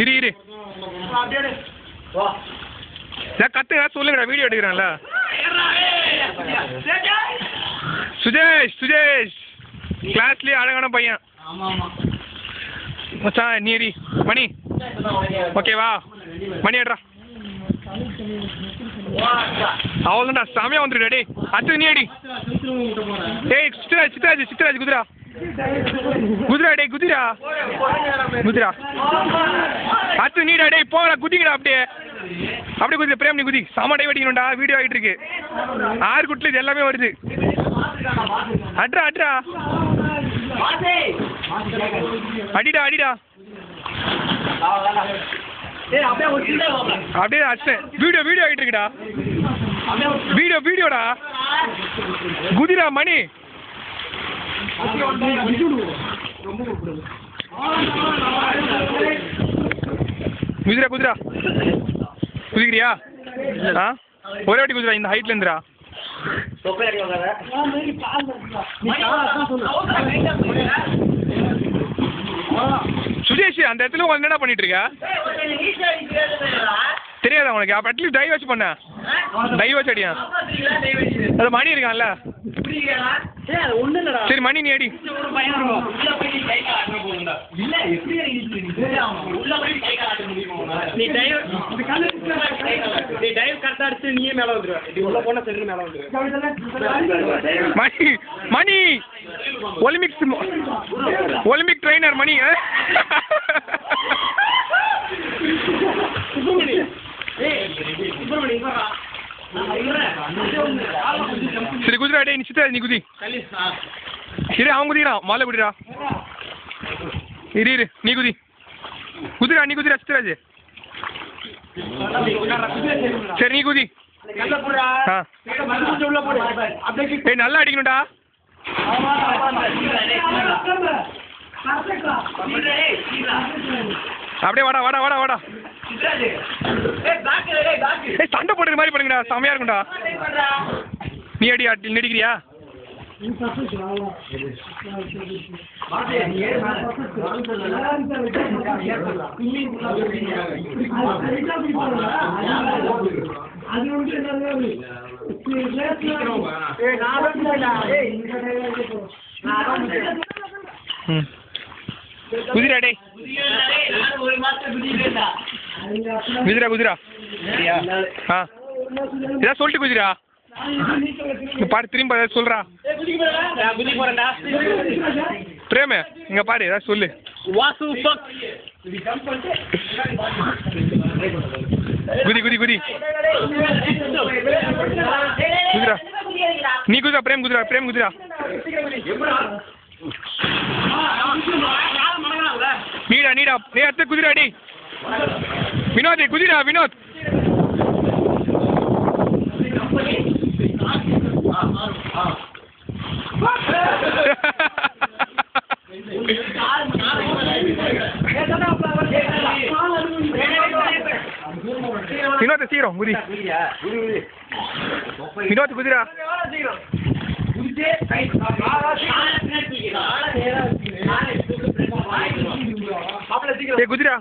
இரு இரு கத்துங்க சொல்லுங்கடா வீடியோ எடுக்கிறேன்ல. சுஜேஷ் சுஜேஷ் கிளாஸ்லயே அழகான பையன் மச்சான். நீ மணி ஓகேவா? மணி எடுறா. அவ்வளோதான்டா செமையா வந்துருடா. டே அடுத்து நீ அடி. டேய் சித்ராஜ் சித்ராஜ் சித்ராஜ் குதிரா குதிரா. டே குதிரா குதிரா. அடுத்து நீடா. டேய் போடா குதிங்கடா. அப்படியே அப்படியே குதிரை பிரேம். நீ குதி. செம டை வெடிக்கணும்டா. வீடியோ ஆகிட்டு இருக்கு. 6 குட்டில் இது எல்லாமே வருது. அட்ரா அட்ரா. அடிடா அடிடா. அப்படியே அடிச்சேன். வீடியோ வீடியோ ஆகிட்டு இருக்குடா. வீடியோ வீடியோடா. குதிரா மணி. குதிரா குதிரா. குதிக்கிறியா? ஆ ஒரே வாட்டி குதிரா. இந்த ஹைட்ல இருந்துடா. சுஜேஷ் அந்த இடத்துல உங்க என்ன பண்ணிட்டு இருக்க? தெரியாதா உனக்கு? அப்ப அட்லீஸ்ட் டைவ் வச்சு பண்ண. டைவ் வச்சு அடியா. அது மணி இருக்கான்ல. சரி மணி நீ அடி. மணி மணி ஒலிம்பிக் ட்ரைனர் மணி. சரி குதிரா. டே நீ சித்ராஜ் நீ குதி. இரு அவன் குதிக்கிறான். மாலை குடிடா. இரு இரு நீ குதி. குதிரா நீ குதிரா சித்ராஜ். சரி நீ குதி. ஏய் நல்லா அடிக்கணும்டா. அப்படியே வாடா வாடா வாடா வாடா. சண்டை போடுற மாதிரி பண்ணுங்கடா. செமையா இருக்கும்டா. நீ அடி ஆட்டில் நடிக்கிறியா? குதிரா. டே குதிரா குதிரா. ஆ இதான் சொல்லிட்டு குதிரா. பாரு திரும்ப ஏதாவது சொல்றா. பிரேம இங்க பாரு ஏதாவது சொல்லு. குதி குதி குதி. குதிரா நீ குதிரா. பிரேம் குதிரா. பிரேம் குதிரா. நீடா நீடா. நீ அடுத்த குதிரா. டி வினோத் குதிரா. வினோத் வினோத் சீக்கிரம் குதி. வினோத் குதிரா. குதிரா.